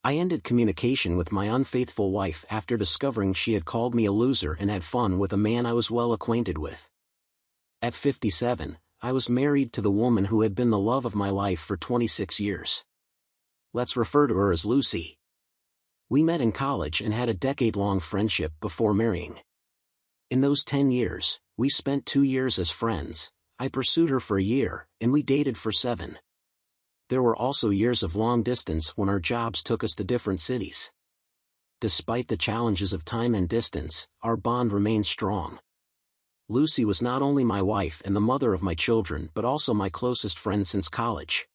I ended communication with my unfaithful wife after discovering she had called me a loser and had fun with a man I was well acquainted with. At 57, I was married to the woman who had been the love of my life for 26 years. Let's refer to her as Lucy. We met in college and had a decade-long friendship before marrying. In those 10 years, we spent 2 years as friends. I pursued her for a year, and we dated for 7. There were also years of long distance when our jobs took us to different cities. Despite the challenges of time and distance, our bond remained strong. Lucy was not only my wife and the mother of my children but also my closest friend since college.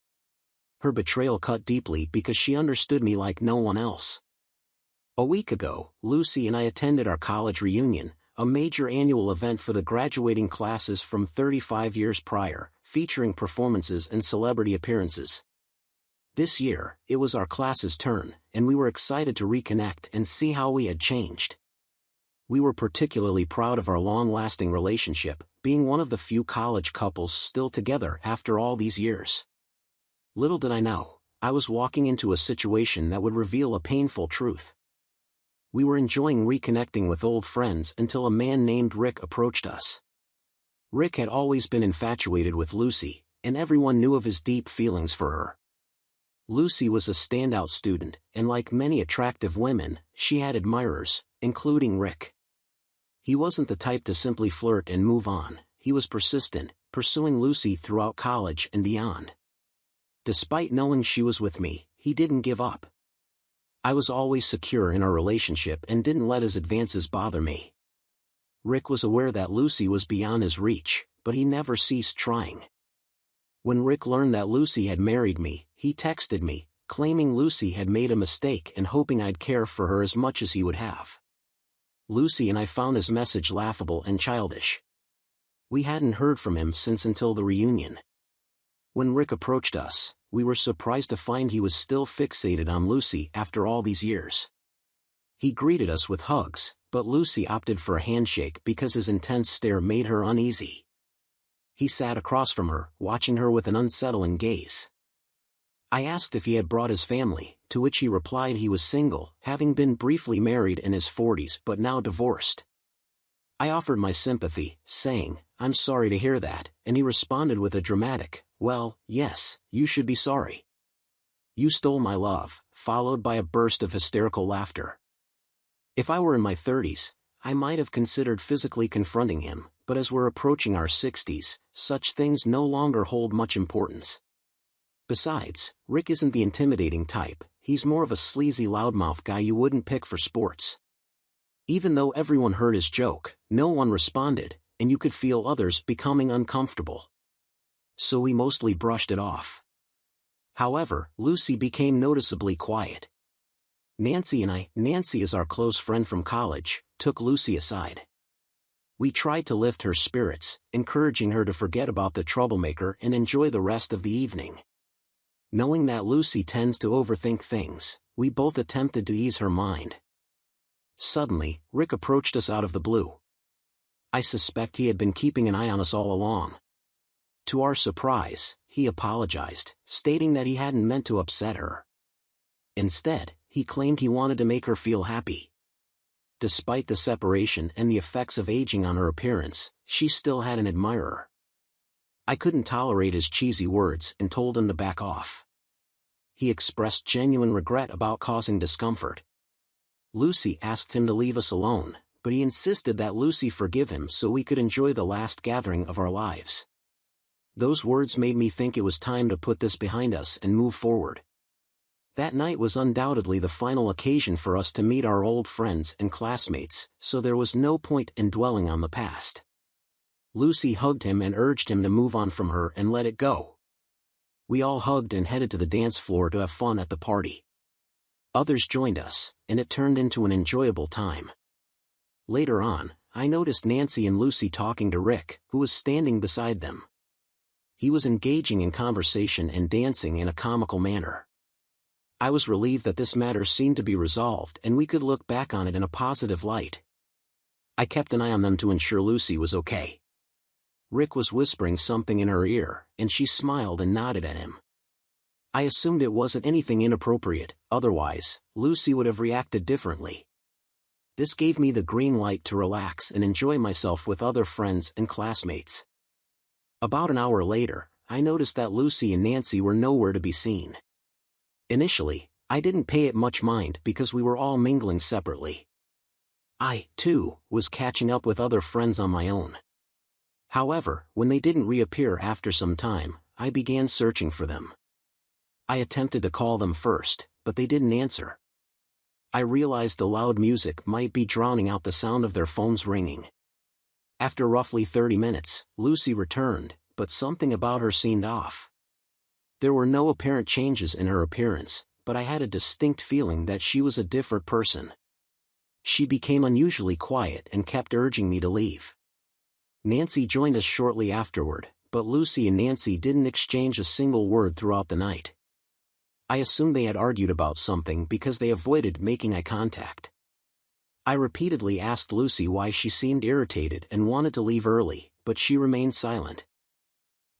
Her betrayal cut deeply because she understood me like no one else. A week ago, Lucy and I attended our college reunion, a major annual event for the graduating classes from 35 years prior, featuring performances and celebrity appearances. This year, it was our class's turn, and we were excited to reconnect and see how we had changed. We were particularly proud of our long-lasting relationship, being one of the few college couples still together after all these years. Little did I know, I was walking into a situation that would reveal a painful truth. We were enjoying reconnecting with old friends until a man named Rick approached us. Rick had always been infatuated with Lucy, and everyone knew of his deep feelings for her. Lucy was a standout student, and like many attractive women, she had admirers, including Rick. He wasn't the type to simply flirt and move on. He was persistent, pursuing Lucy throughout college and beyond. Despite knowing she was with me, he didn't give up. I was always secure in our relationship and didn't let his advances bother me. Rick was aware that Lucy was beyond his reach, but he never ceased trying. When Rick learned that Lucy had married me, he texted me, claiming Lucy had made a mistake and hoping I'd care for her as much as he would have. Lucy and I found his message laughable and childish. We hadn't heard from him since until the reunion. When Rick approached us, we were surprised to find he was still fixated on Lucy after all these years. He greeted us with hugs, but Lucy opted for a handshake because his intense stare made her uneasy. He sat across from her, watching her with an unsettling gaze. I asked if he had brought his family, to which he replied he was single, having been briefly married in his 40s but now divorced. I offered my sympathy, saying, "I'm sorry to hear that," and he responded with a dramatic, "Well, yes, you should be sorry. You stole my love," followed by a burst of hysterical laughter. If I were in my 30s, I might have considered physically confronting him, but as we're approaching our 60s, such things no longer hold much importance. Besides, Rick isn't the intimidating type, he's more of a sleazy loudmouth guy you wouldn't pick for sports. Even though everyone heard his joke, no one responded, and you could feel others becoming uncomfortable. So we mostly brushed it off. However, Lucy became noticeably quiet. Nancy is our close friend from college, took Lucy aside. We tried to lift her spirits, encouraging her to forget about the troublemaker and enjoy the rest of the evening. Knowing that Lucy tends to overthink things, we both attempted to ease her mind. Suddenly, Rick approached us out of the blue. I suspect he had been keeping an eye on us all along. To our surprise, he apologized, stating that he hadn't meant to upset her. Instead, he claimed he wanted to make her feel happy. Despite the separation and the effects of aging on her appearance, she still had an admirer. I couldn't tolerate his cheesy words and told him to back off. He expressed genuine regret about causing discomfort. Lucy asked him to leave us alone, but he insisted that Lucy forgive him so we could enjoy the last gathering of our lives. Those words made me think it was time to put this behind us and move forward. That night was undoubtedly the final occasion for us to meet our old friends and classmates, so there was no point in dwelling on the past. Lucy hugged him and urged him to move on from her and let it go. We all hugged and headed to the dance floor to have fun at the party. Others joined us, and it turned into an enjoyable time. Later on, I noticed Nancy and Lucy talking to Rick, who was standing beside them. He was engaging in conversation and dancing in a comical manner. I was relieved that this matter seemed to be resolved and we could look back on it in a positive light. I kept an eye on them to ensure Lucy was okay. Rick was whispering something in her ear, and she smiled and nodded at him. I assumed it wasn't anything inappropriate, otherwise, Lucy would have reacted differently. This gave me the green light to relax and enjoy myself with other friends and classmates. About an hour later, I noticed that Lucy and Nancy were nowhere to be seen. Initially, I didn't pay it much mind because we were all mingling separately. I, too, was catching up with other friends on my own. However, when they didn't reappear after some time, I began searching for them. I attempted to call them first, but they didn't answer. I realized the loud music might be drowning out the sound of their phones ringing. After roughly 30 minutes, Lucy returned, but something about her seemed off. There were no apparent changes in her appearance, but I had a distinct feeling that she was a different person. She became unusually quiet and kept urging me to leave. Nancy joined us shortly afterward, but Lucy and Nancy didn't exchange a single word throughout the night. I assumed they had argued about something because they avoided making eye contact. I repeatedly asked Lucy why she seemed irritated and wanted to leave early, but she remained silent.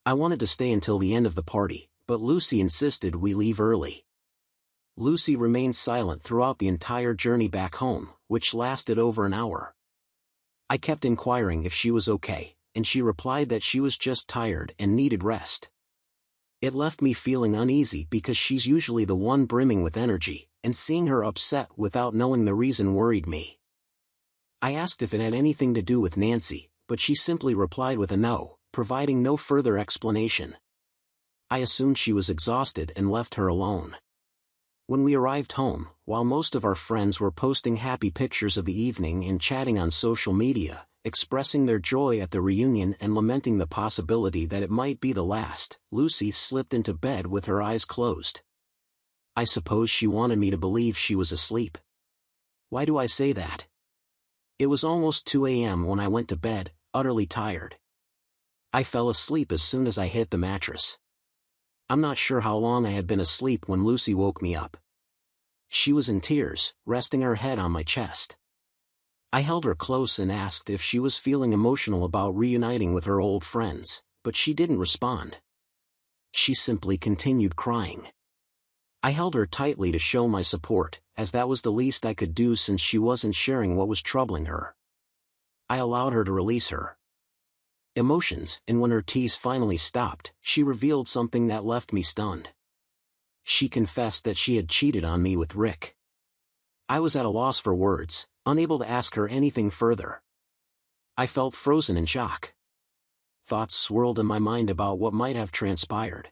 I wanted to stay until the end of the party, but Lucy insisted we leave early. Lucy remained silent throughout the entire journey back home, which lasted over an hour. I kept inquiring if she was okay, and she replied that she was just tired and needed rest. It left me feeling uneasy because she's usually the one brimming with energy, and seeing her upset without knowing the reason worried me. I asked if it had anything to do with Nancy, but she simply replied with a no, providing no further explanation. I assumed she was exhausted and left her alone. When we arrived home, while most of our friends were posting happy pictures of the evening and chatting on social media, expressing their joy at the reunion and lamenting the possibility that it might be the last, Lucy slipped into bed with her eyes closed. I suppose she wanted me to believe she was asleep. Why do I say that? It was almost 2 a.m. when I went to bed, utterly tired. I fell asleep as soon as I hit the mattress. I'm not sure how long I had been asleep when Lucy woke me up. She was in tears, resting her head on my chest. I held her close and asked if she was feeling emotional about reuniting with her old friends, but she didn't respond. She simply continued crying. I held her tightly to show my support, as that was the least I could do since she wasn't sharing what was troubling her. I allowed her to release her emotions, and when her tears finally stopped, she revealed something that left me stunned. She confessed that she had cheated on me with Rick. I was at a loss for words, unable to ask her anything further. I felt frozen in shock. Thoughts swirled in my mind about what might have transpired.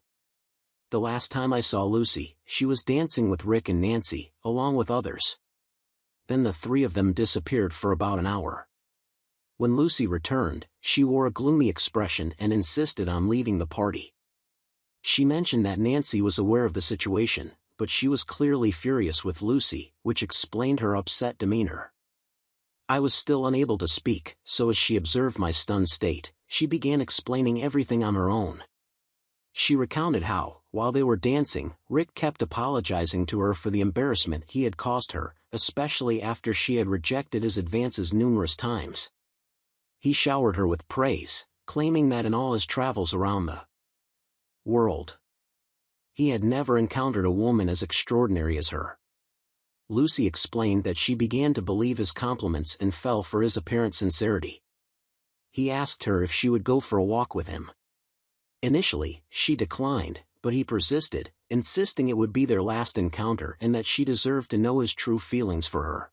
The last time I saw Lucy, she was dancing with Rick and Nancy, along with others. Then the three of them disappeared for about an hour. When Lucy returned, she wore a gloomy expression and insisted on leaving the party. She mentioned that Nancy was aware of the situation, but she was clearly furious with Lucy, which explained her upset demeanor. I was still unable to speak, so as she observed my stunned state, she began explaining everything on her own. She recounted how, while they were dancing, Rick kept apologizing to her for the embarrassment he had caused her, especially after she had rejected his advances numerous times. He showered her with praise, claiming that in all his travels around the world, he had never encountered a woman as extraordinary as her. Lucy explained that she began to believe his compliments and fell for his apparent sincerity. He asked her if she would go for a walk with him. Initially, she declined, but he persisted, insisting it would be their last encounter and that she deserved to know his true feelings for her.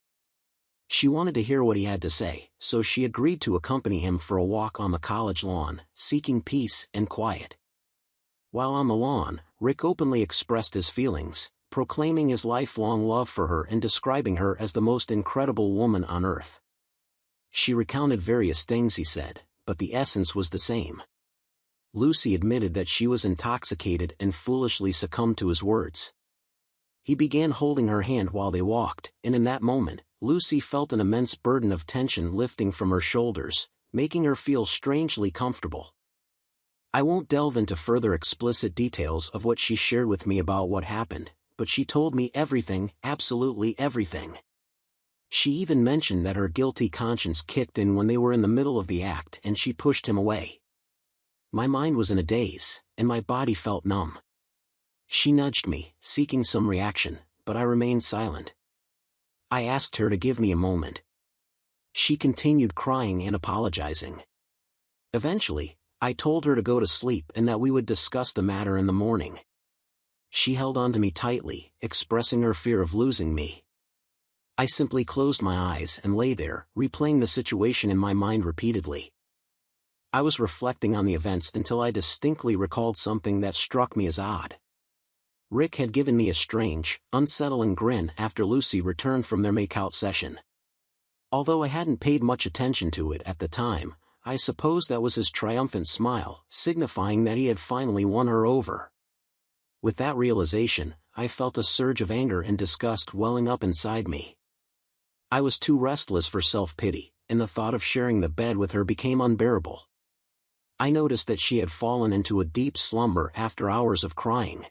She wanted to hear what he had to say, so she agreed to accompany him for a walk on the college lawn, seeking peace and quiet. While on the lawn, Rick openly expressed his feelings, proclaiming his lifelong love for her and describing her as the most incredible woman on earth. She recounted various things he said, but the essence was the same. Lucy admitted that she was intoxicated and foolishly succumbed to his words. He began holding her hand while they walked, and in that moment, Lucy felt an immense burden of tension lifting from her shoulders, making her feel strangely comfortable. I won't delve into further explicit details of what she shared with me about what happened, but she told me everything, absolutely everything. She even mentioned that her guilty conscience kicked in when they were in the middle of the act and she pushed him away. My mind was in a daze, and my body felt numb. She nudged me, seeking some reaction, but I remained silent. I asked her to give me a moment. She continued crying and apologizing. Eventually, I told her to go to sleep and that we would discuss the matter in the morning. She held on to me tightly, expressing her fear of losing me. I simply closed my eyes and lay there, replaying the situation in my mind repeatedly. I was reflecting on the events until I distinctly recalled something that struck me as odd. Rick had given me a strange, unsettling grin after Lucy returned from their make-out session. Although I hadn't paid much attention to it at the time, I suppose that was his triumphant smile, signifying that he had finally won her over. With that realization, I felt a surge of anger and disgust welling up inside me. I was too restless for self-pity, and the thought of sharing the bed with her became unbearable. I noticed that she had fallen into a deep slumber after hours of crying.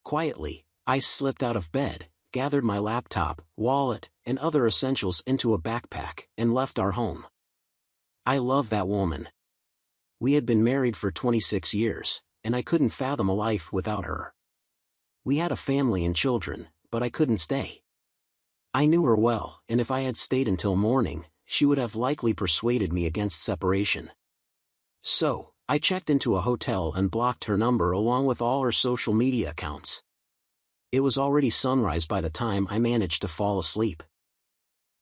Quietly, I slipped out of bed, gathered my laptop, wallet, and other essentials into a backpack, and left our home. I love that woman. We had been married for 26 years, and I couldn't fathom a life without her. We had a family and children, but I couldn't stay. I knew her well, and if I had stayed until morning, she would have likely persuaded me against separation. So, I checked into a hotel and blocked her number along with all her social media accounts. It was already sunrise by the time I managed to fall asleep.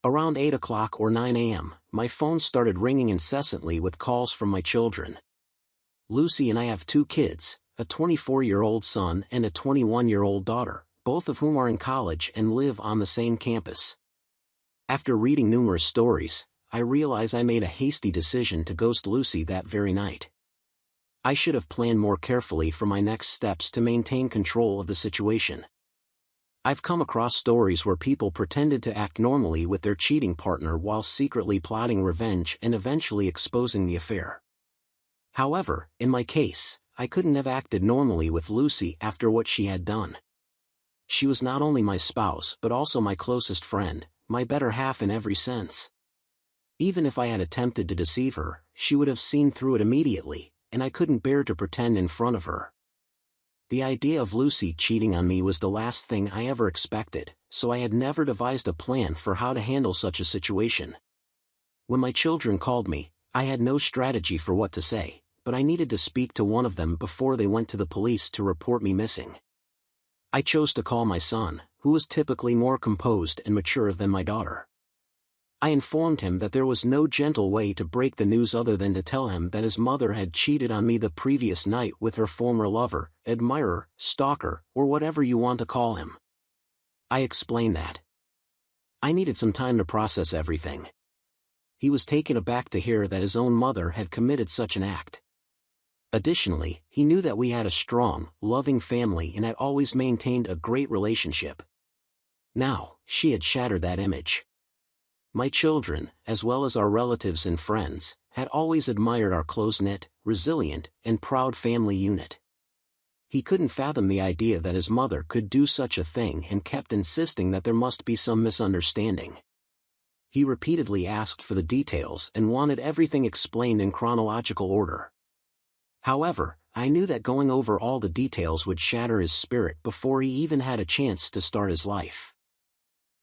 Around 8 o'clock or 9 a.m., my phone started ringing incessantly with calls from my children. Lucy and I have 2 kids, a 24-year-old son and a 21-year-old daughter, both of whom are in college and live on the same campus. After reading numerous stories, I realize I made a hasty decision to ghost Lucy that very night. I should have planned more carefully for my next steps to maintain control of the situation. I've come across stories where people pretended to act normally with their cheating partner while secretly plotting revenge and eventually exposing the affair. However, in my case, I couldn't have acted normally with Lucy after what she had done. She was not only my spouse but also my closest friend, my better half in every sense. Even if I had attempted to deceive her, she would have seen through it immediately, and I couldn't bear to pretend in front of her. The idea of Lucy cheating on me was the last thing I ever expected, so I had never devised a plan for how to handle such a situation. When my children called me, I had no strategy for what to say, but I needed to speak to one of them before they went to the police to report me missing. I chose to call my son, who was typically more composed and mature than my daughter. I informed him that there was no gentle way to break the news other than to tell him that his mother had cheated on me the previous night with her former lover, admirer, stalker, or whatever you want to call him. I explained that I needed some time to process everything. He was taken aback to hear that his own mother had committed such an act. Additionally, he knew that we had a strong, loving family and had always maintained a great relationship. Now, she had shattered that image. My children, as well as our relatives and friends, had always admired our close-knit, resilient, and proud family unit. He couldn't fathom the idea that his mother could do such a thing and kept insisting that there must be some misunderstanding. He repeatedly asked for the details and wanted everything explained in chronological order. However, I knew that going over all the details would shatter his spirit before he even had a chance to start his life.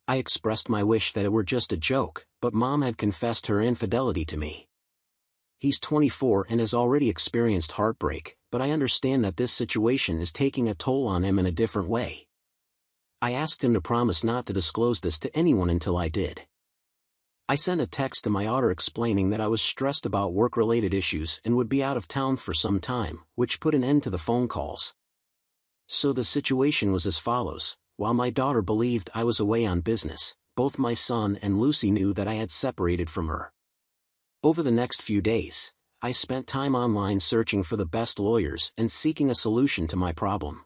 I expressed my wish that it were just a joke, but Mom had confessed her infidelity to me. He's 24 and has already experienced heartbreak, but I understand that this situation is taking a toll on him in a different way. I asked him to promise not to disclose this to anyone until I did. I sent a text to my daughter explaining that I was stressed about work-related issues and would be out of town for some time, which put an end to the phone calls. So the situation was as follows. While my daughter believed I was away on business, both my son and Lucy knew that I had separated from her. Over the next few days, I spent time online searching for the best lawyers and seeking a solution to my problem.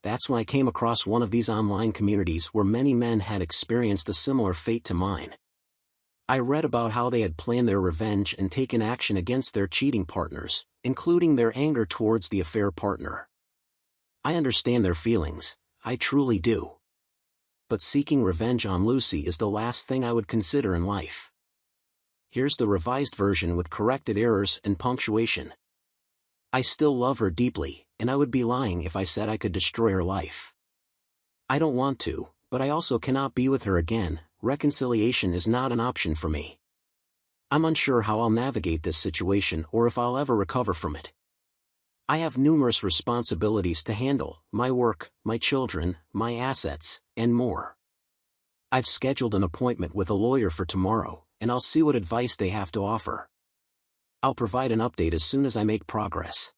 That's when I came across one of these online communities where many men had experienced a similar fate to mine. I read about how they had planned their revenge and taken action against their cheating partners, including their anger towards the affair partner. I understand their feelings. I truly do. But seeking revenge on Lucy is the last thing I would consider in life. Here's the revised version with corrected errors and punctuation. I still love her deeply, and I would be lying if I said I could destroy her life. I don't want to, but I also cannot be with her again. Reconciliation is not an option for me. I'm unsure how I'll navigate this situation or if I'll ever recover from it. I have numerous responsibilities to handle: my work, my children, my assets, and more. I've scheduled an appointment with a lawyer for tomorrow, and I'll see what advice they have to offer. I'll provide an update as soon as I make progress.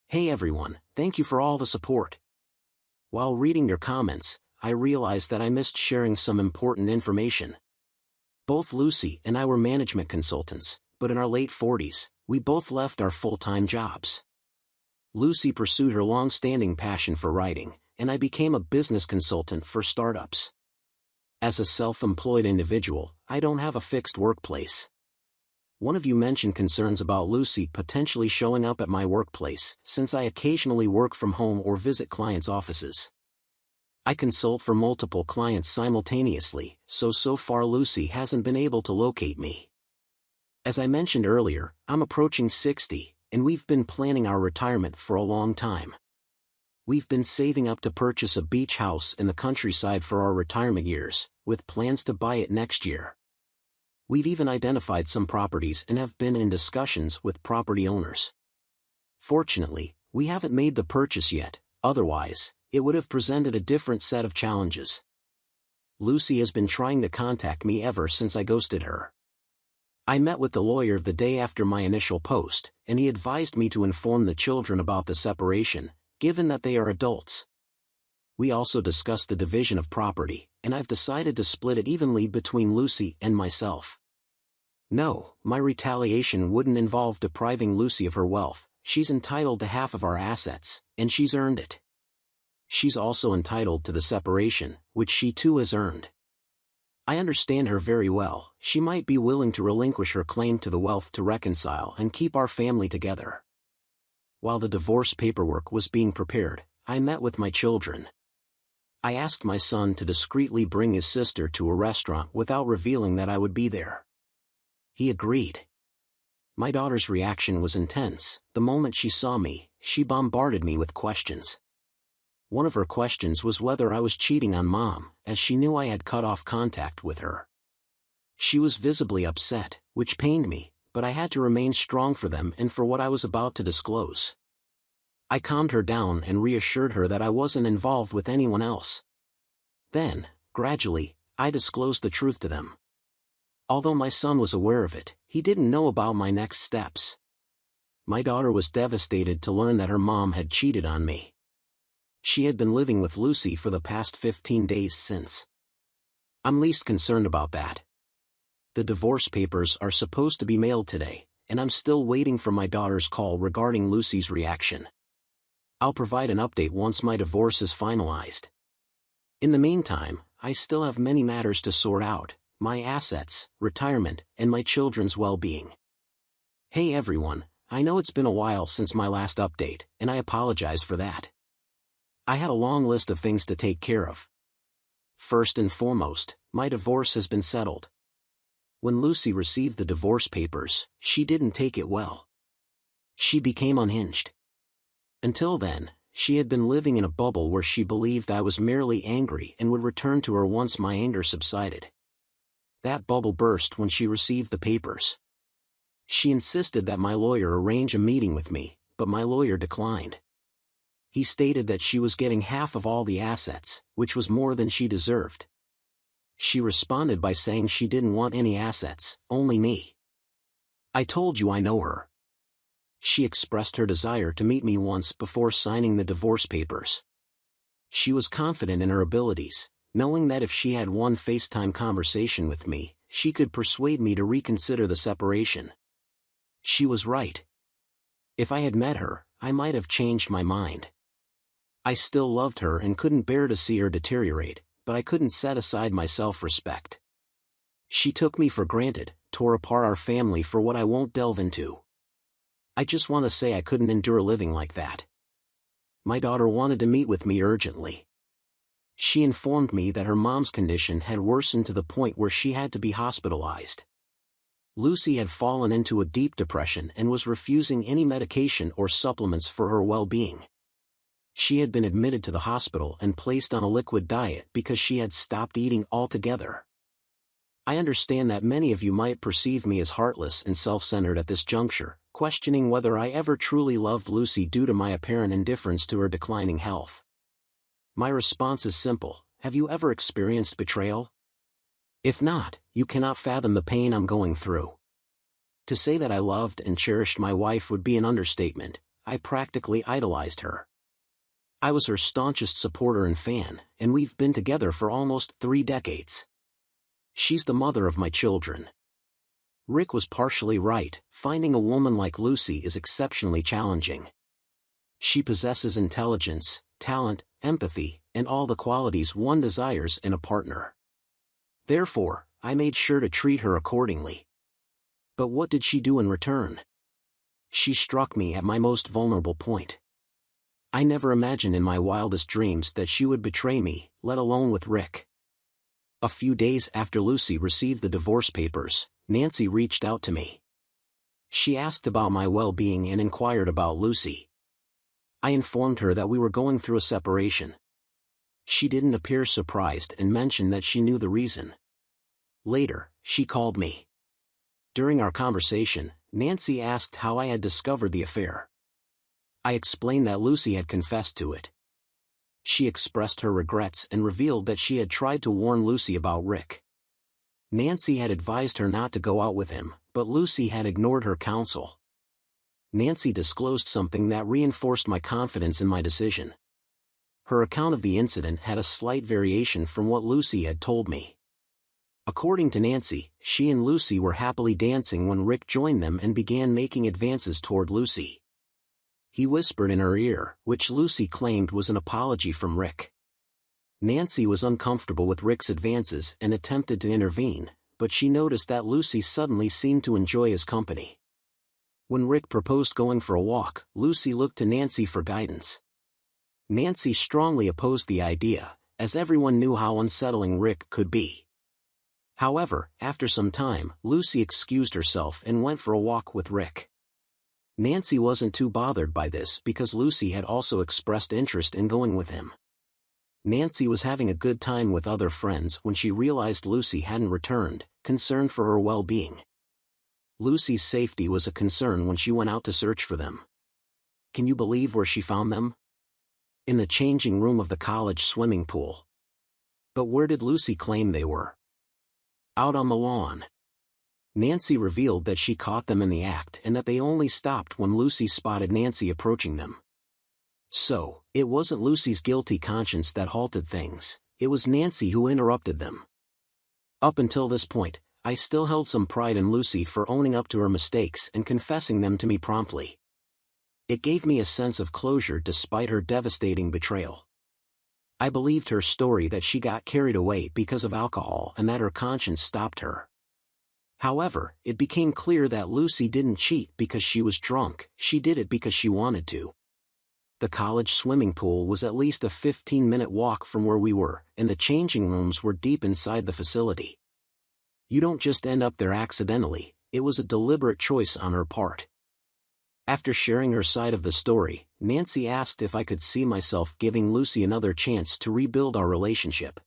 Hey everyone, thank you for all the support. While reading your comments, I realized that I missed sharing some important information. Both Lucy and I were management consultants, but in our late 40s, we both left our full-time jobs. Lucy pursued her long-standing passion for writing, and I became a business consultant for startups. As a self-employed individual, I don't have a fixed workplace. One of you mentioned concerns about Lucy potentially showing up at my workplace, since I occasionally work from home or visit clients' offices. I consult for multiple clients simultaneously, so far Lucy hasn't been able to locate me. As I mentioned earlier, I'm approaching 60, and we've been planning our retirement for a long time. We've been saving up to purchase a beach house in the countryside for our retirement years, with plans to buy it next year. We've even identified some properties and have been in discussions with property owners. Fortunately, we haven't made the purchase yet, otherwise, it would have presented a different set of challenges. Lucy has been trying to contact me ever since I ghosted her. I met with the lawyer the day after my initial post, and he advised me to inform the children about the separation, given that they are adults. We also discussed the division of property, and I've decided to split it evenly between Lucy and myself. No, my retaliation wouldn't involve depriving Lucy of her wealth. She's entitled to half of our assets, and she's earned it. She's also entitled to the separation, which she too has earned. I understand her very well. She might be willing to relinquish her claim to the wealth to reconcile and keep our family together. While the divorce paperwork was being prepared, I met with my children. I asked my son to discreetly bring his sister to a restaurant without revealing that I would be there. He agreed. My daughter's reaction was intense. The moment she saw me, she bombarded me with questions. One of her questions was whether I was cheating on Mom, as she knew I had cut off contact with her. She was visibly upset, which pained me, but I had to remain strong for them and for what I was about to disclose. I calmed her down and reassured her that I wasn't involved with anyone else. Then, gradually, I disclosed the truth to them. Although my son was aware of it, he didn't know about my next steps. My daughter was devastated to learn that her mom had cheated on me. She had been living with Lucy for the past 15 days since. I'm least concerned about that. The divorce papers are supposed to be mailed today, and I'm still waiting for my daughter's call regarding Lucy's reaction. I'll provide an update once my divorce is finalized. In the meantime, I still have many matters to sort out: my assets, retirement, and my children's well-being. Hey everyone, I know it's been a while since my last update, and I apologize for that. I had a long list of things to take care of. First and foremost, my divorce has been settled. When Lucy received the divorce papers, she didn't take it well. She became unhinged. Until then, she had been living in a bubble where she believed I was merely angry and would return to her once my anger subsided. That bubble burst when she received the papers. She insisted that my lawyer arrange a meeting with me, but my lawyer declined. He stated that she was getting half of all the assets, which was more than she deserved. She responded by saying she didn't want any assets, only me. I told you I know her. She expressed her desire to meet me once before signing the divorce papers. She was confident in her abilities, knowing that if she had one FaceTime conversation with me, she could persuade me to reconsider the separation. She was right. If I had met her, I might have changed my mind. I still loved her and couldn't bear to see her deteriorate, but I couldn't set aside my self-respect. She took me for granted, tore apart our family for what I won't delve into. I just want to say I couldn't endure living like that. My daughter wanted to meet with me urgently. She informed me that her mom's condition had worsened to the point where she had to be hospitalized. Lucy had fallen into a deep depression and was refusing any medication or supplements for her well-being. She had been admitted to the hospital and placed on a liquid diet because she had stopped eating altogether. I understand that many of you might perceive me as heartless and self-centered at this juncture, questioning whether I ever truly loved Lucy due to my apparent indifference to her declining health. My response is simple: have you ever experienced betrayal? If not, you cannot fathom the pain I'm going through. To say that I loved and cherished my wife would be an understatement. I practically idolized her. I was her staunchest supporter and fan, and we've been together for almost 3 decades. She's the mother of my children. Rick was partially right. Finding a woman like Lucy is exceptionally challenging. She possesses intelligence, talent, empathy, and all the qualities one desires in a partner. Therefore, I made sure to treat her accordingly. But what did she do in return? She struck me at my most vulnerable point. I never imagined in my wildest dreams that she would betray me, let alone with Rick. A few days after Lucy received the divorce papers, Nancy reached out to me. She asked about my well-being and inquired about Lucy. I informed her that we were going through a separation. She didn't appear surprised and mentioned that she knew the reason. Later, she called me. During our conversation, Nancy asked how I had discovered the affair. I explained that Lucy had confessed to it. She expressed her regrets and revealed that she had tried to warn Lucy about Rick. Nancy had advised her not to go out with him, but Lucy had ignored her counsel. Nancy disclosed something that reinforced my confidence in my decision. Her account of the incident had a slight variation from what Lucy had told me. According to Nancy, she and Lucy were happily dancing when Rick joined them and began making advances toward Lucy. He whispered in her ear, which Lucy claimed was an apology from Rick. Nancy was uncomfortable with Rick's advances and attempted to intervene, but she noticed that Lucy suddenly seemed to enjoy his company. When Rick proposed going for a walk, Lucy looked to Nancy for guidance. Nancy strongly opposed the idea, as everyone knew how unsettling Rick could be. However, after some time, Lucy excused herself and went for a walk with Rick. Nancy wasn't too bothered by this because Lucy had also expressed interest in going with him. Nancy was having a good time with other friends when she realized Lucy hadn't returned, concerned for her well-being. Lucy's safety was a concern when she went out to search for them. Can you believe where she found them? In the changing room of the college swimming pool. But where did Lucy claim they were? Out on the lawn. Nancy revealed that she caught them in the act and that they only stopped when Lucy spotted Nancy approaching them. So, it wasn't Lucy's guilty conscience that halted things, it was Nancy who interrupted them. Up until this point, I still held some pride in Lucy for owning up to her mistakes and confessing them to me promptly. It gave me a sense of closure despite her devastating betrayal. I believed her story that she got carried away because of alcohol and that her conscience stopped her. However, it became clear that Lucy didn't cheat because she was drunk, she did it because she wanted to. The college swimming pool was at least a 15-minute walk from where we were, and the changing rooms were deep inside the facility. You don't just end up there accidentally, it was a deliberate choice on her part. After sharing her side of the story, Nancy asked if I could see myself giving Lucy another chance to rebuild our relationship.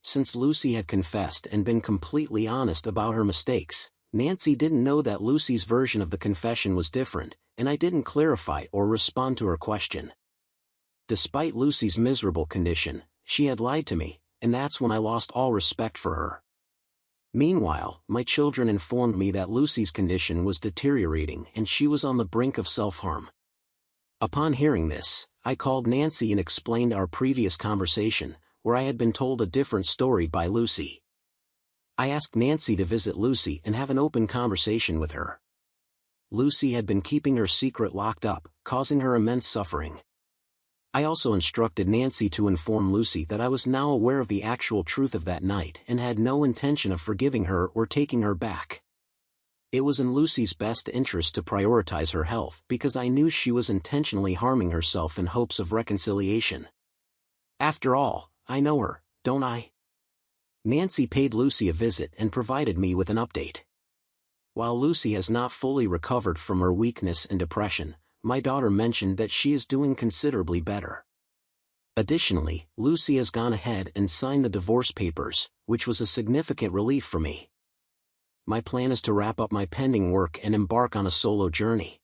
Since Lucy had confessed and been completely honest about her mistakes, Nancy didn't know that Lucy's version of the confession was different, and I didn't clarify or respond to her question. Despite Lucy's miserable condition, she had lied to me, and that's when I lost all respect for her. Meanwhile, my children informed me that Lucy's condition was deteriorating and she was on the brink of self-harm. Upon hearing this, I called Nancy and explained our previous conversation, where I had been told a different story by Lucy. I asked Nancy to visit Lucy and have an open conversation with her. Lucy had been keeping her secret locked up, causing her immense suffering. I also instructed Nancy to inform Lucy that I was now aware of the actual truth of that night and had no intention of forgiving her or taking her back. It was in Lucy's best interest to prioritize her health because I knew she was intentionally harming herself in hopes of reconciliation. After all, I know her, don't I? Nancy paid Lucy a visit and provided me with an update. While Lucy has not fully recovered from her weakness and depression, my daughter mentioned that she is doing considerably better. Additionally, Lucy has gone ahead and signed the divorce papers, which was a significant relief for me. My plan is to wrap up my pending work and embark on a solo journey.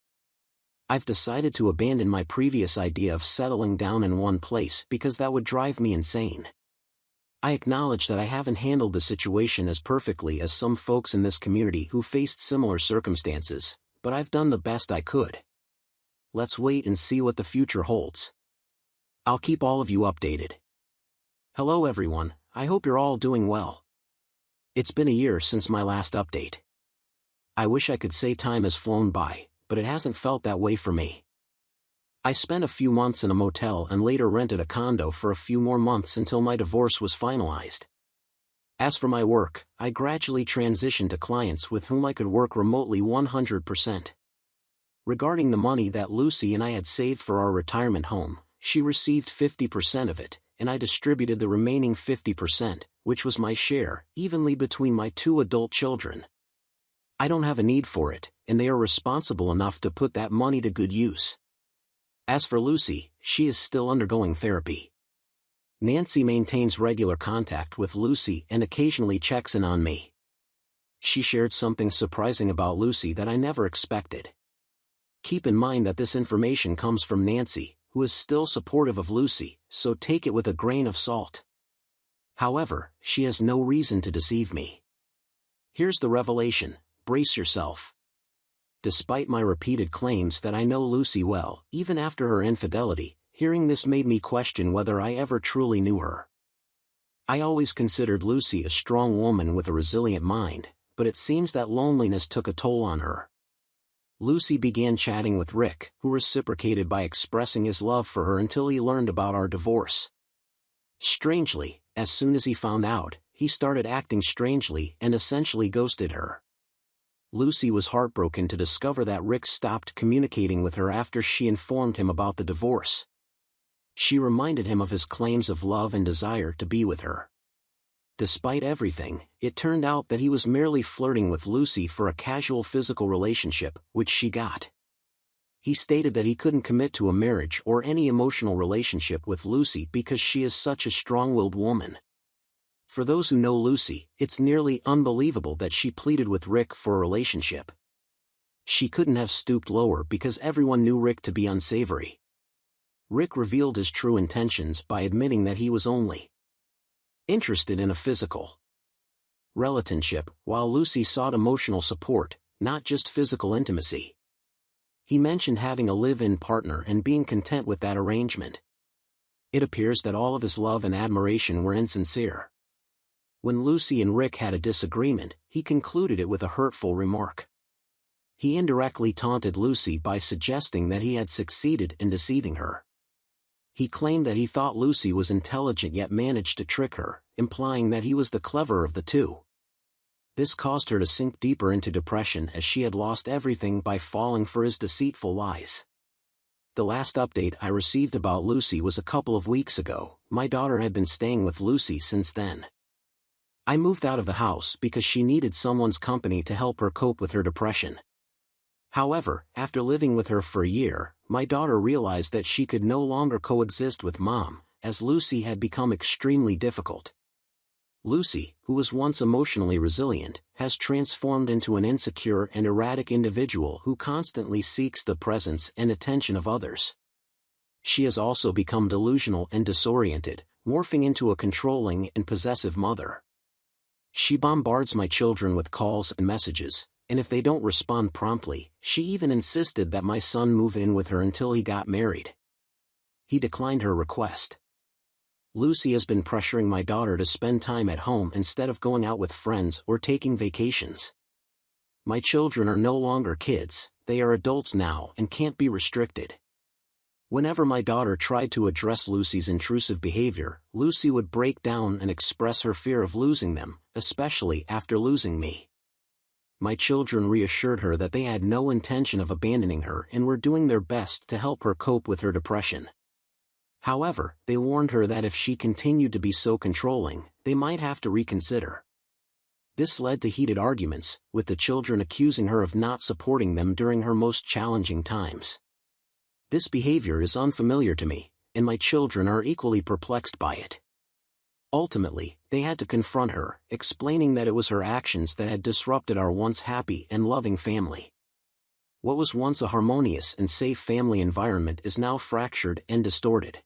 I've decided to abandon my previous idea of settling down in one place because that would drive me insane. I acknowledge that I haven't handled the situation as perfectly as some folks in this community who faced similar circumstances, but I've done the best I could. Let's wait and see what the future holds. I'll keep all of you updated. Hello everyone, I hope you're all doing well. It's been a year since my last update. I wish I could say time has flown by, but it hasn't felt that way for me. I spent a few months in a motel and later rented a condo for a few more months until my divorce was finalized. As for my work, I gradually transitioned to clients with whom I could work remotely 100%. Regarding the money that Lucy and I had saved for our retirement home, she received 50% of it, and I distributed the remaining 50%, which was my share, evenly between my 2 adult children. I don't have a need for it, and they are responsible enough to put that money to good use. As for Lucy, she is still undergoing therapy. Nancy maintains regular contact with Lucy and occasionally checks in on me. She shared something surprising about Lucy that I never expected. Keep in mind that this information comes from Nancy, who is still supportive of Lucy, so take it with a grain of salt. However, she has no reason to deceive me. Here's the revelation. Brace yourself. Despite my repeated claims that I know Lucy well, even after her infidelity, hearing this made me question whether I ever truly knew her. I always considered Lucy a strong woman with a resilient mind, but it seems that loneliness took a toll on her. Lucy began chatting with Rick, who reciprocated by expressing his love for her until he learned about our divorce. Strangely, as soon as he found out, he started acting strangely and essentially ghosted her. Lucy was heartbroken to discover that Rick stopped communicating with her after she informed him about the divorce. She reminded him of his claims of love and desire to be with her. Despite everything, it turned out that he was merely flirting with Lucy for a casual physical relationship, which she got. He stated that he couldn't commit to a marriage or any emotional relationship with Lucy because she is such a strong-willed woman. For those who know Lucy, it's nearly unbelievable that she pleaded with Rick for a relationship. She couldn't have stooped lower because everyone knew Rick to be unsavory. Rick revealed his true intentions by admitting that he was only interested in a physical relationship, while Lucy sought emotional support, not just physical intimacy. He mentioned having a live-in partner and being content with that arrangement. It appears that all of his love and admiration were insincere. When Lucy and Rick had a disagreement, he concluded it with a hurtful remark. He indirectly taunted Lucy by suggesting that he had succeeded in deceiving her. He claimed that he thought Lucy was intelligent yet managed to trick her, implying that he was the cleverer of the two. This caused her to sink deeper into depression as she had lost everything by falling for his deceitful lies. The last update I received about Lucy was a couple of weeks ago. My daughter had been staying with Lucy since then. I moved out of the house because she needed someone's company to help her cope with her depression. However, after living with her for a year, my daughter realized that she could no longer coexist with Mom, as Lucy had become extremely difficult. Lucy, who was once emotionally resilient, has transformed into an insecure and erratic individual who constantly seeks the presence and attention of others. She has also become delusional and disoriented, morphing into a controlling and possessive mother. She bombards my children with calls and messages, and if they don't respond promptly, she even insisted that my son move in with her until he got married. He declined her request. Lucy has been pressuring my daughter to spend time at home instead of going out with friends or taking vacations. My children are no longer kids, they are adults now and can't be restricted. Whenever my daughter tried to address Lucy's intrusive behavior, Lucy would break down and express her fear of losing them, especially after losing me. My children reassured her that they had no intention of abandoning her and were doing their best to help her cope with her depression. However, they warned her that if she continued to be so controlling, they might have to reconsider. This led to heated arguments, with the children accusing her of not supporting them during her most challenging times. This behavior is unfamiliar to me, and my children are equally perplexed by it. Ultimately, they had to confront her, explaining that it was her actions that had disrupted our once happy and loving family. What was once a harmonious and safe family environment is now fractured and distorted.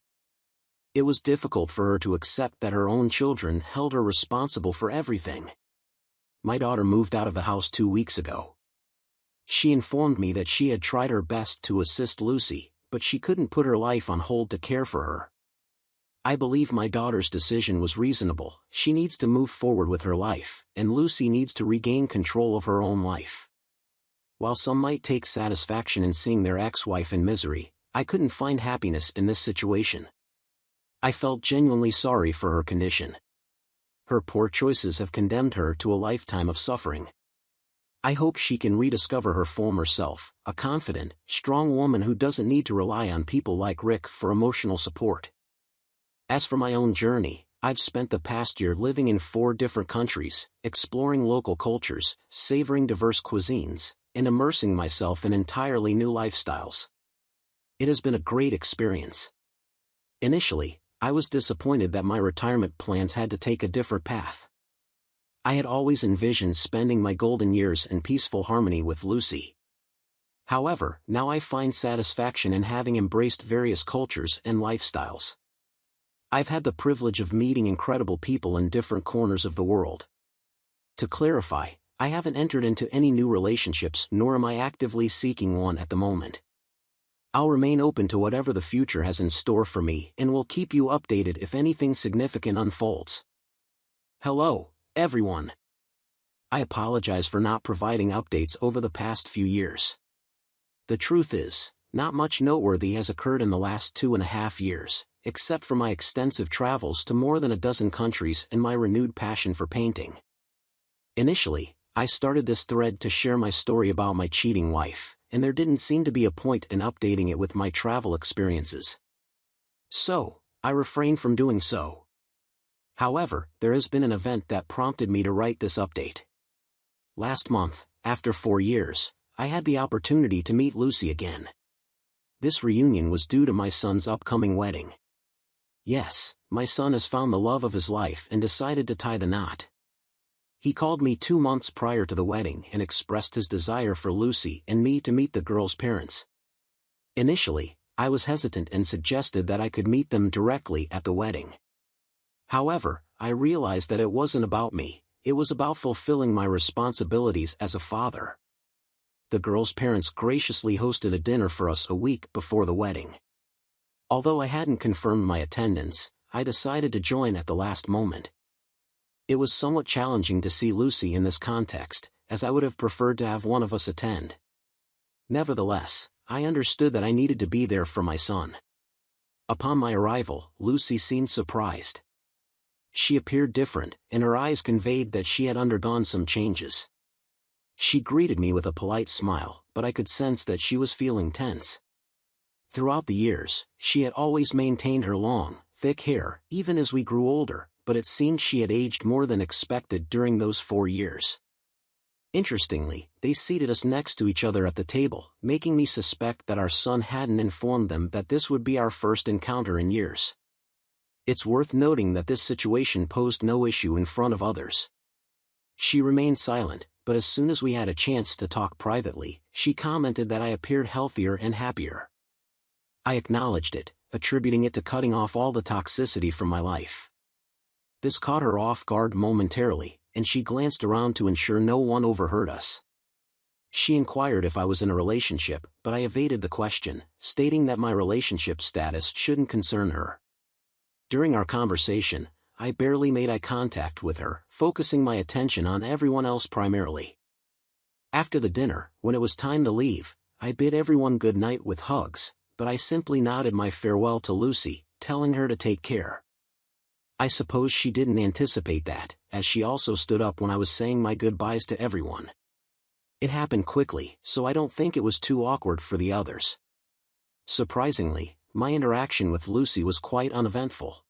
It was difficult for her to accept that her own children held her responsible for everything. My daughter moved out of the house 2 weeks ago. She informed me that she had tried her best to assist Lucy, but she couldn't put her life on hold to care for her. I believe my daughter's decision was reasonable. She needs to move forward with her life, and Lucy needs to regain control of her own life. While some might take satisfaction in seeing their ex-wife in misery, I couldn't find happiness in this situation. I felt genuinely sorry for her condition. Her poor choices have condemned her to a lifetime of suffering. I hope she can rediscover her former self, a confident, strong woman who doesn't need to rely on people like Rick for emotional support. As for my own journey, I've spent the past year living in 4 different countries, exploring local cultures, savoring diverse cuisines, and immersing myself in entirely new lifestyles. It has been a great experience. Initially, I was disappointed that my retirement plans had to take a different path. I had always envisioned spending my golden years in peaceful harmony with Lucy. However, now I find satisfaction in having embraced various cultures and lifestyles. I've had the privilege of meeting incredible people in different corners of the world. To clarify, I haven't entered into any new relationships nor am I actively seeking one at the moment. I'll remain open to whatever the future has in store for me and will keep you updated if anything significant unfolds. Hello, everyone. I apologize for not providing updates over the past few years. The truth is, not much noteworthy has occurred in the last 2.5 years, except for my extensive travels to more than a dozen countries and my renewed passion for painting. Initially, I started this thread to share my story about my cheating wife, and there didn't seem to be a point in updating it with my travel experiences. So, I refrained from doing so. However, there has been an event that prompted me to write this update. Last month, after 4 years, I had the opportunity to meet Lucy again. This reunion was due to my son's upcoming wedding. Yes, my son has found the love of his life and decided to tie the knot. He called me 2 months prior to the wedding and expressed his desire for Lucy and me to meet the girl's parents. Initially, I was hesitant and suggested that I could meet them directly at the wedding. However, I realized that it wasn't about me, it was about fulfilling my responsibilities as a father. The girl's parents graciously hosted a dinner for us a week before the wedding. Although I hadn't confirmed my attendance, I decided to join at the last moment. It was somewhat challenging to see Lucy in this context, as I would have preferred to have one of us attend. Nevertheless, I understood that I needed to be there for my son. Upon my arrival, Lucy seemed surprised. She appeared different, and her eyes conveyed that she had undergone some changes. She greeted me with a polite smile, but I could sense that she was feeling tense. Throughout the years, she had always maintained her long, thick hair, even as we grew older, but it seemed she had aged more than expected during those 4 years. Interestingly, they seated us next to each other at the table, making me suspect that our son hadn't informed them that this would be our first encounter in years. It's worth noting that this situation posed no issue in front of others. She remained silent, but as soon as we had a chance to talk privately, she commented that I appeared healthier and happier. I acknowledged it, attributing it to cutting off all the toxicity from my life. This caught her off guard momentarily, and she glanced around to ensure no one overheard us. She inquired if I was in a relationship, but I evaded the question, stating that my relationship status shouldn't concern her. During our conversation, I barely made eye contact with her, focusing my attention on everyone else primarily. After the dinner, when it was time to leave, I bid everyone good night with hugs, but I simply nodded my farewell to Lucy, telling her to take care. I suppose she didn't anticipate that, as she also stood up when I was saying my goodbyes to everyone. It happened quickly, so I don't think it was too awkward for the others. Surprisingly, my interaction with Lucy was quite uneventful.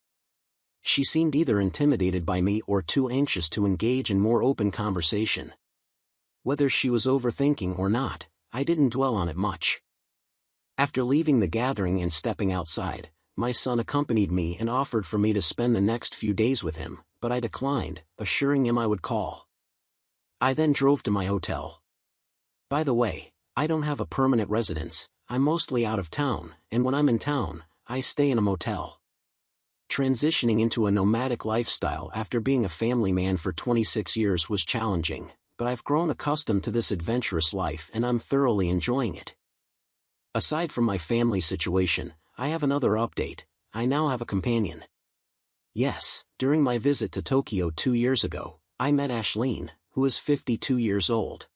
She seemed either intimidated by me or too anxious to engage in more open conversation. Whether she was overthinking or not, I didn't dwell on it much. After leaving the gathering and stepping outside, my son accompanied me and offered for me to spend the next few days with him, but I declined, assuring him I would call. I then drove to my hotel. By the way, I don't have a permanent residence, I'm mostly out of town, and when I'm in town, I stay in a motel. Transitioning into a nomadic lifestyle after being a family man for 26 years was challenging, but I've grown accustomed to this adventurous life and I'm thoroughly enjoying it. Aside from my family situation, I have another update. I now have a companion. Yes, during my visit to Tokyo 2 years ago, I met Ashleen, who is 52 years old.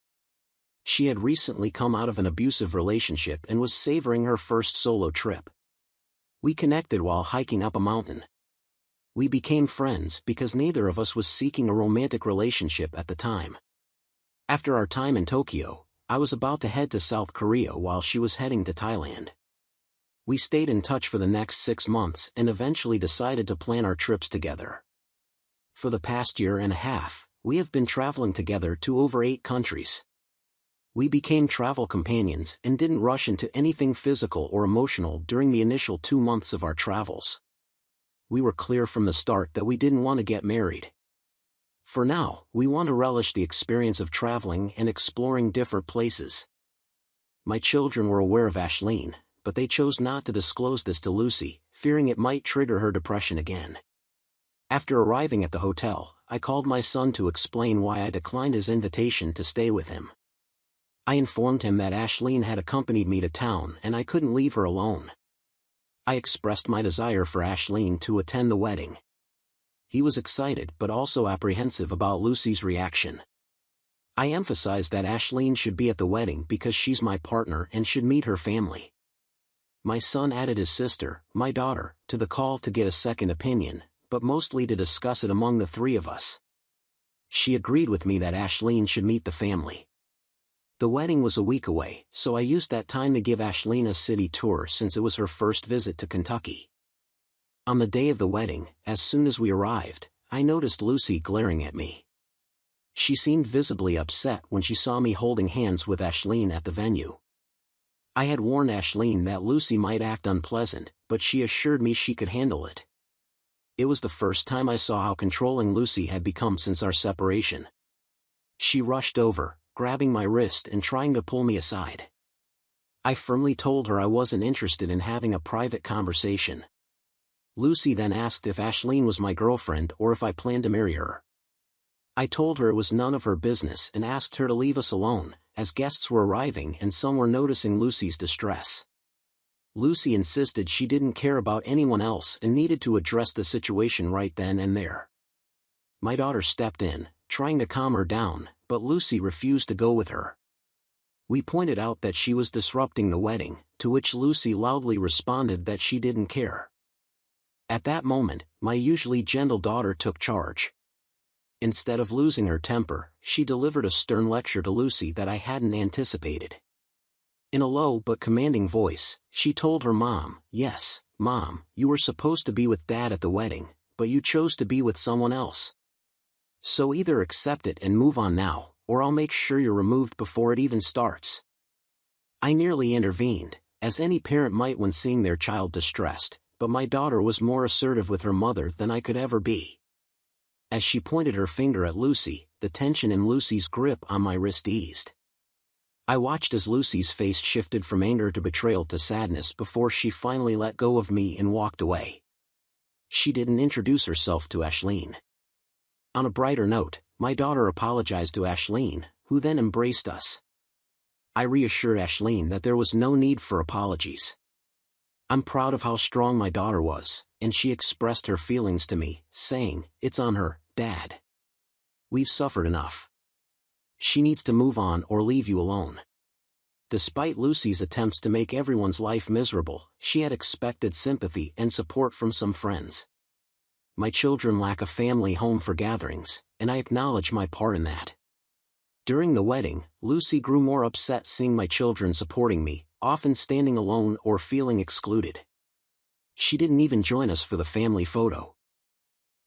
She had recently come out of an abusive relationship and was savoring her first solo trip. We connected while hiking up a mountain. We became friends because neither of us was seeking a romantic relationship at the time. After our time in Tokyo, I was about to head to South Korea while she was heading to Thailand. We stayed in touch for the next 6 months and eventually decided to plan our trips together. For the past year and a half, we have been traveling together to over 8 countries. We became travel companions and didn't rush into anything physical or emotional during the initial 2 months of our travels. We were clear from the start that we didn't want to get married. For now, we want to relish the experience of traveling and exploring different places. My children were aware of Ashleen, but they chose not to disclose this to Lucy, fearing it might trigger her depression again. After arriving at the hotel, I called my son to explain why I declined his invitation to stay with him. I informed him that Ashleen had accompanied me to town and I couldn't leave her alone. I expressed my desire for Ashleen to attend the wedding. He was excited but also apprehensive about Lucy's reaction. I emphasized that Ashleen should be at the wedding because she's my partner and should meet her family. My son added his sister, my daughter, to the call to get a second opinion, but mostly to discuss it among the 3 of us. She agreed with me that Ashleen should meet the family. The wedding was a week away, so I used that time to give Ashleen a city tour since it was her first visit to Kentucky. On the day of the wedding, as soon as we arrived, I noticed Lucy glaring at me. She seemed visibly upset when she saw me holding hands with Ashleen at the venue. I had warned Ashleen that Lucy might act unpleasant, but she assured me she could handle it. It was the first time I saw how controlling Lucy had become since our separation. She rushed over, grabbing my wrist and trying to pull me aside. I firmly told her I wasn't interested in having a private conversation. Lucy then asked if Ashleen was my girlfriend or if I planned to marry her. I told her it was none of her business and asked her to leave us alone, as guests were arriving and some were noticing Lucy's distress. Lucy insisted she didn't care about anyone else and needed to address the situation right then and there. My daughter stepped in, trying to calm her down, but Lucy refused to go with her. We pointed out that she was disrupting the wedding, to which Lucy loudly responded that she didn't care. At that moment, my usually gentle daughter took charge. Instead of losing her temper, she delivered a stern lecture to Lucy that I hadn't anticipated. In a low but commanding voice, she told her mom, "Yes, Mom, you were supposed to be with Dad at the wedding, but you chose to be with someone else. So either accept it and move on now, or I'll make sure you're removed before it even starts." I nearly intervened, as any parent might when seeing their child distressed, but my daughter was more assertive with her mother than I could ever be. As she pointed her finger at Lucy, the tension in Lucy's grip on my wrist eased. I watched as Lucy's face shifted from anger to betrayal to sadness before she finally let go of me and walked away. She didn't introduce herself to Ashleen. On a brighter note, my daughter apologized to Ashleen, who then embraced us. I reassured Ashleen that there was no need for apologies. I'm proud of how strong my daughter was, and she expressed her feelings to me, saying, "It's on her, Dad. We've suffered enough. She needs to move on or leave you alone." Despite Lucy's attempts to make everyone's life miserable, she had expected sympathy and support from some friends. My children lack a family home for gatherings, and I acknowledge my part in that. During the wedding, Lucy grew more upset seeing my children supporting me, often standing alone or feeling excluded. She didn't even join us for the family photo.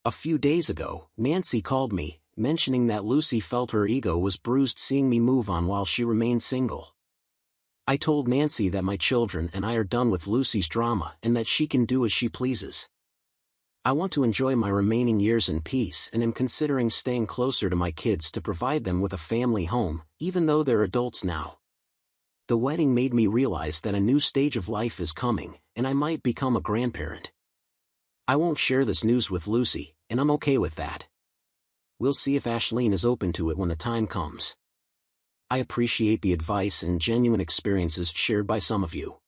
A few days ago, Nancy called me, mentioning that Lucy felt her ego was bruised seeing me move on while she remained single. I told Nancy that my children and I are done with Lucy's drama and that she can do as she pleases. I want to enjoy my remaining years in peace and am considering staying closer to my kids to provide them with a family home, even though they're adults now. The wedding made me realize that a new stage of life is coming, and I might become a grandparent. I won't share this news with Lucy, and I'm okay with that. We'll see if Ashleen is open to it when the time comes. I appreciate the advice and genuine experiences shared by some of you.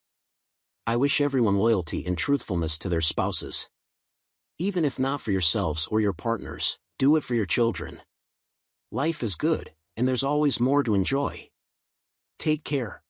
I wish everyone loyalty and truthfulness to their spouses. Even if not for yourselves or your partners, do it for your children. Life is good, and there's always more to enjoy. Take care.